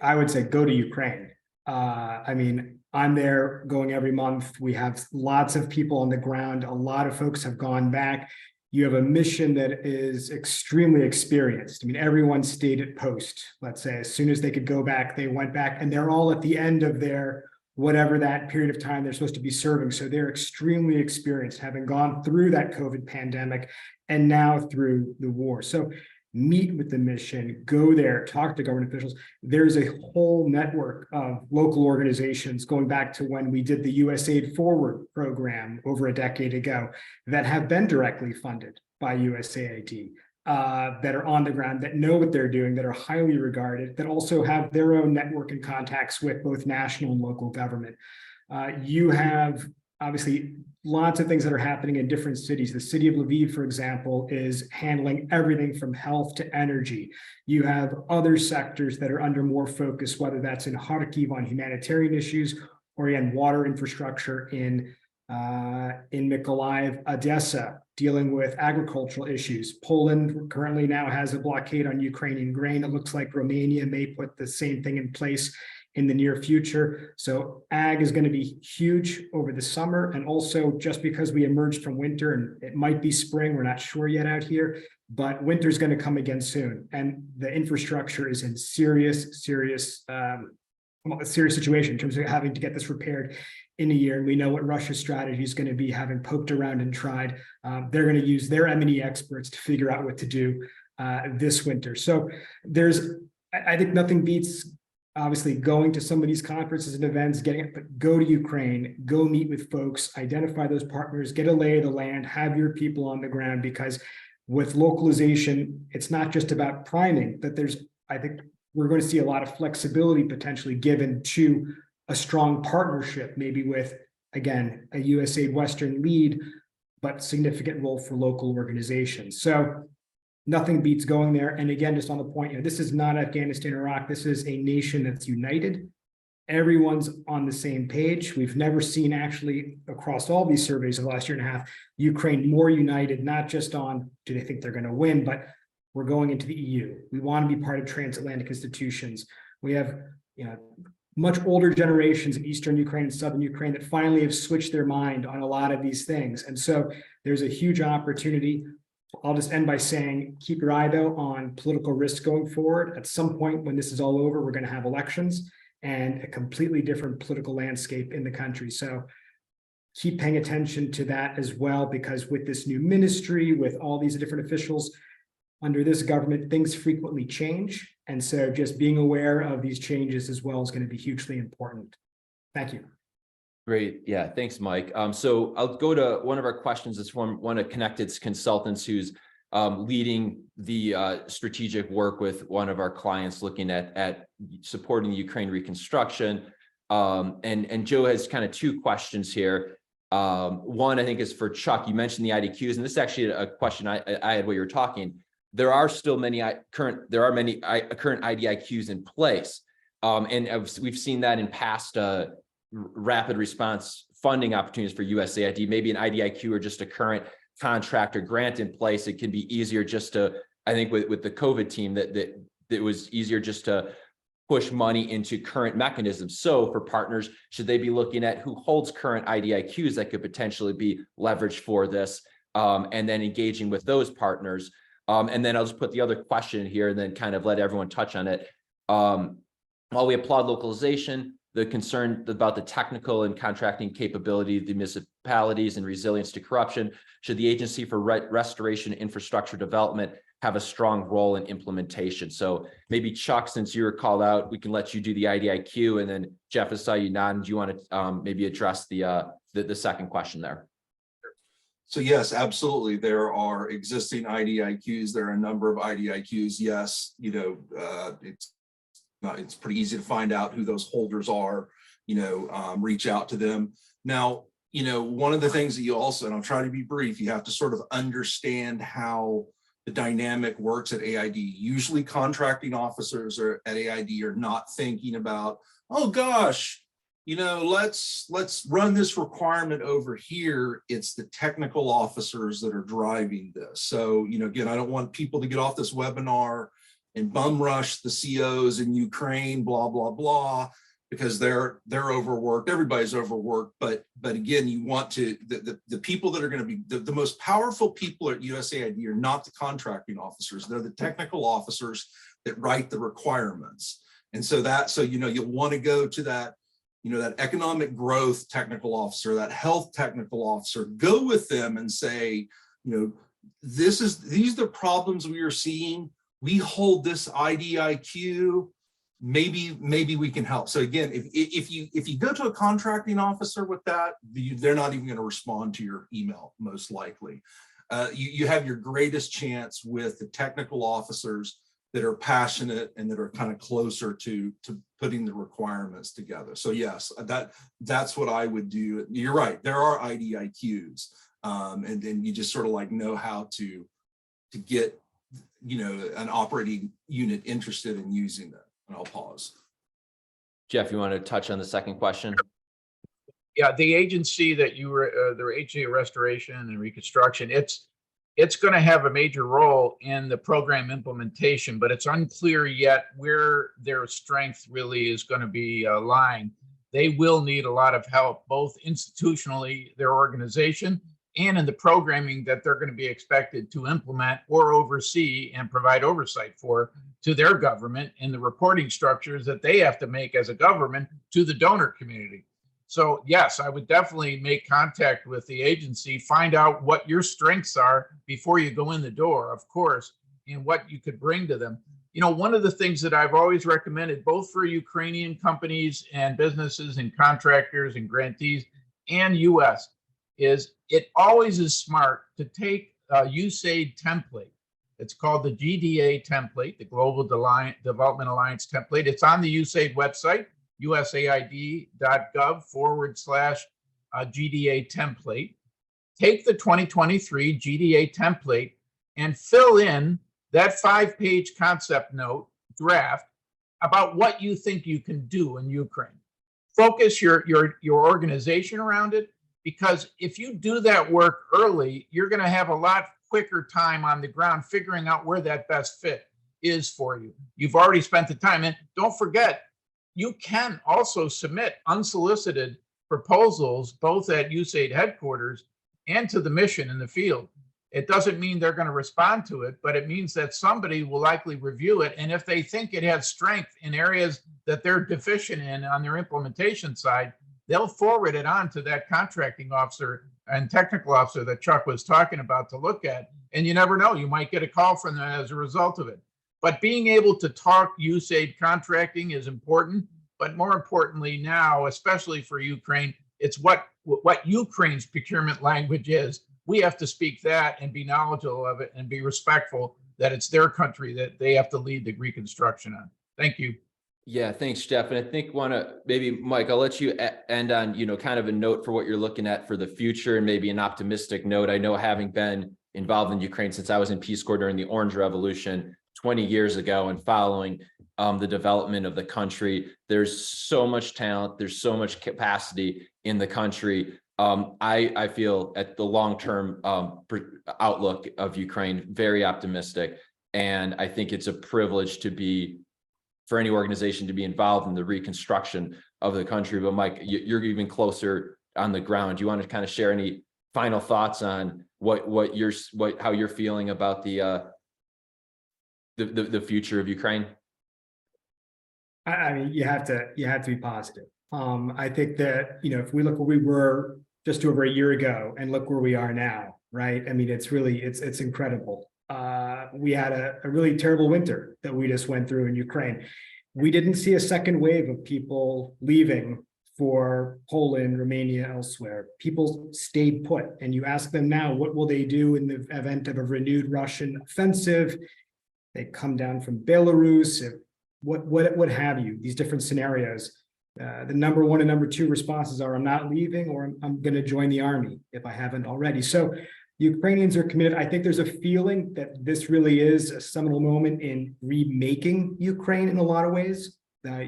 I would say go to Ukraine. I mean, I'm there going every month. We have lots of people on the ground. A lot of folks have gone back. You have a mission that is extremely experienced. I mean, everyone stayed at post. Let's say as soon as they could go back, they went back, and they're all at the end of their whatever that period of time they're supposed to be serving. So they're extremely experienced, having gone through that COVID pandemic and now through the war. So meet with the mission, go there, talk to government officials. There's a whole network of local organizations going back to when we did the USAID Forward program over a decade ago that have been directly funded by USAID, that are on the ground, that know what they're doing, that are highly regarded, that also have their own network and contacts with both national and local government. You have obviously lots of things that are happening in different cities. The city of Lviv, for example, is handling everything from health to energy. You have other sectors that are under more focus, whether that's in Kharkiv on humanitarian issues, or in water infrastructure in Mykolaiv, Odessa, dealing with agricultural issues. Poland currently now has a blockade on Ukrainian grain. It looks like Romania may put the same thing in place in the near future. So ag is going to be huge over the summer. And also, just because we emerged from winter, and it might be spring, we're not sure yet out here, but winter is going to come again soon. And the infrastructure is in serious situation in terms of having to get this repaired in a year. And we know what Russia's strategy is going to be, having poked around and tried. They're going to use their M&E experts to figure out what to do this winter. So I think nothing beats obviously going to some of these conferences and events, but go to Ukraine, go meet with folks, identify those partners, get a lay of the land, have your people on the ground, because with localization, it's not just about priming, that I think we're going to see a lot of flexibility potentially given to a strong partnership, maybe with, again, a USAID Western lead, but significant role for local organizations. So nothing beats going there. And again, just on the point, this is not Afghanistan, Iraq. This is a nation that's united. Everyone's on the same page. We've never seen, actually, across all these surveys of the last year and a half, Ukraine more united, not just on do they think they're going to win, but we're going into the EU. We want to be part of transatlantic institutions. We have, much older generations in Eastern Ukraine and Southern Ukraine that finally have switched their mind on a lot of these things. And so there's a huge opportunity. I'll just end by saying, keep your eye, though, on political risk going forward. At some point when this is all over, we're going to have elections and a completely different political landscape in the country. So keep paying attention to that as well, because with this new ministry, with all these different officials under this government, things frequently change. And so just being aware of these changes as well is going to be hugely important. Thank you. Great. Yeah, thanks, Mike. So I'll go to one of our questions. It's from one of Konektid's consultants who's leading the strategic work with one of our clients looking at supporting Ukraine reconstruction. And Joe has kind of two questions here. One, I think, is for Chuck. You mentioned the IDQs, and this is actually a question I had while you were talking. There are still many current IDIQs in place. And we've seen that in past rapid response funding opportunities for USAID, maybe an IDIQ or just a current contract or grant in place. It can be easier just to, I think with the COVID team, that it was easier just to push money into current mechanisms. So for partners, should they be looking at who holds current IDIQs that could potentially be leveraged for this, and then engaging with those partners? And then I'll just put the other question here and then kind of let everyone touch on it. While we applaud localization, the concern about the technical and contracting capability of the municipalities and resilience to corruption, should the Agency for Restoration Infrastructure Development have a strong role in implementation? So maybe Chuck, since you were called out, we can let you do the IDIQ, and then Jeff, I saw you nodding. Do you want to maybe address the second question there? So yes, absolutely. There are existing IDIQs. There are a number of IDIQs. Yes, it's pretty easy to find out who those holders are, reach out to them. Now, one of the things that you also, and I'll try to be brief, you have to sort of understand how the dynamic works at AID. Usually contracting officers at AID are not thinking about, oh gosh, let's run this requirement over here. It's the technical officers that are driving this. So, again, I don't want people to get off this webinar and bum rush the COs in Ukraine, blah, blah, blah, because they're overworked. Everybody's overworked. But again, you want to, the people that are going to be the most powerful people at USAID are not the contracting officers. They're the technical officers that write the requirements. And so you'll want to go to that, that economic growth technical officer, that health technical officer, go with them and say, these are the problems we are seeing. We hold this IDIQ. Maybe we can help. So again, if you go to a contracting officer with that, they're not even going to respond to your email, most likely. You have your greatest chance with the technical officers that are passionate and that are kind of closer to putting the requirements together. So yes, that's what I would do. You're right, there are IDIQs, and then you just sort of like know how to get an operating unit interested in using them. And I'll pause. Jeff, you want to touch on the second question? Yeah, the agency that you were, the Agency of Restoration and Reconstruction, it's going to have a major role in the program implementation, but it's unclear yet where their strength really is going to be lying. They will need a lot of help, both institutionally, their organization, and in the programming that they're going to be expected to implement or oversee and provide oversight for to their government in the reporting structures that they have to make as a government to the donor community. So yes, I would definitely make contact with the agency, find out what your strengths are before you go in the door, of course, and what you could bring to them. One of the things that I've always recommended, both for Ukrainian companies and businesses and contractors and grantees and US, is it always is smart to take a USAID template. It's called the GDA template, the Global Development Alliance template. It's on the USAID website, usaid.gov/GDA template. Take the 2023 GDA template and fill in that 5-page concept note draft about what you think you can do in Ukraine. Focus your organization around it, because if you do that work early, you're going to have a lot quicker time on the ground figuring out where that best fit is for you. You've already spent the time. And don't forget, you can also submit unsolicited proposals, both at USAID headquarters and to the mission in the field. It doesn't mean they're going to respond to it, but it means that somebody will likely review it. And if they think it has strength in areas that they're deficient in on their implementation side, they'll forward it on to that contracting officer and technical officer that Chuck was talking about to look at. And you never know, you might get a call from them as a result of it. But being able to talk USAID contracting is important. But more importantly now, especially for Ukraine, it's what Ukraine's procurement language is. We have to speak that and be knowledgeable of it and be respectful that it's their country that they have to lead the reconstruction on. Thank you. Yeah, thanks, Jeff. And I think maybe Mike, I'll let you end on, kind of a note for what you're looking at for the future and maybe an optimistic note. I know, having been involved in Ukraine since I was in Peace Corps during the Orange Revolution 20 years ago and following the development of the country, there's so much talent, there's so much capacity in the country. I feel at the long-term outlook of Ukraine very optimistic, and I think it's a privilege to be for any organization to be involved in the reconstruction of the country. But Mike, you're even closer on the ground. Do you want to kind of share any final thoughts on how you're feeling about the future of Ukraine? I mean, you have to be positive. I think that, if we look where we were just over a year ago and look where we are now, right? I mean, it's incredible. We had a really terrible winter that we just went through in Ukraine. We didn't see a second wave of people leaving for Poland, Romania, elsewhere. People stayed put, and you ask them now, what will they do in the event of a renewed Russian offensive? They come down from Belarus, what have you, these different scenarios. The number one and number two responses are, I'm not leaving, or I'm going to join the army if I haven't already. So Ukrainians are committed. I think there's a feeling that this really is a seminal moment in remaking Ukraine in a lot of ways.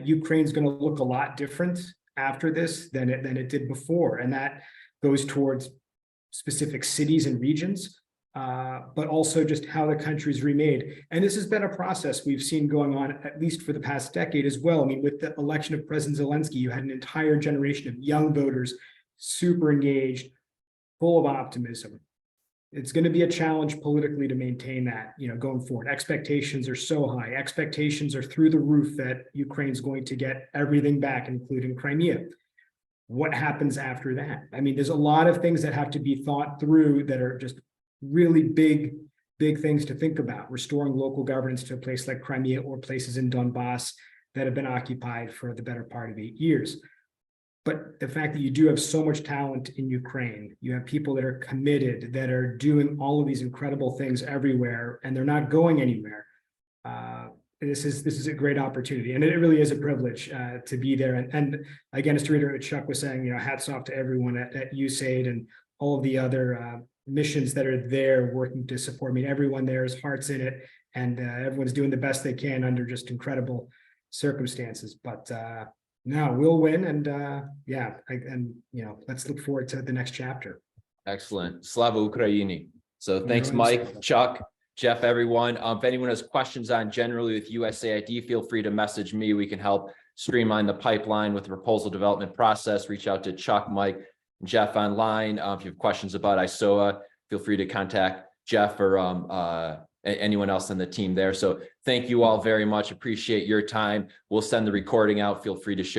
Ukraine's going to look a lot different after this than it did before. And that goes towards specific cities and regions, but also just how the country's remade. And this has been a process we've seen going on at least for the past decade as well. I mean, with the election of President Zelensky, you had an entire generation of young voters, super engaged, full of optimism. It's going to be a challenge politically to maintain that, going forward. Expectations are so high. Expectations are through the roof that Ukraine's going to get everything back, including Crimea. What happens after that? I mean, there's a lot of things that have to be thought through that are just really big things to think about. Restoring local governance to a place like Crimea or places in Donbass that have been occupied for the better part of 8 years. But the fact that you do have so much talent in Ukraine, you have people that are committed, that are doing all of these incredible things everywhere, and they're not going anywhere. This is a great opportunity, and it really is a privilege to be there. And again, as to reiterate what Chuck was saying, hats off to everyone at USAID and all of the other missions that are there working to support. I mean, everyone there's heart's in it, and everyone's doing the best they can under just incredible circumstances. But no, we'll win, and let's look forward to the next chapter. Excellent. Slava Ukraini. So thanks, Mike, Chuck, Jeff, everyone. If anyone has questions on generally with USAID, feel free to message me. We can help streamline the pipeline with the proposal development process. Reach out to Chuck, Mike, and Jeff online. If you have questions about ISOA, feel free to contact Jeff or anyone else on the team there. So thank you all very much. Appreciate your time. We'll send the recording out. Feel free to share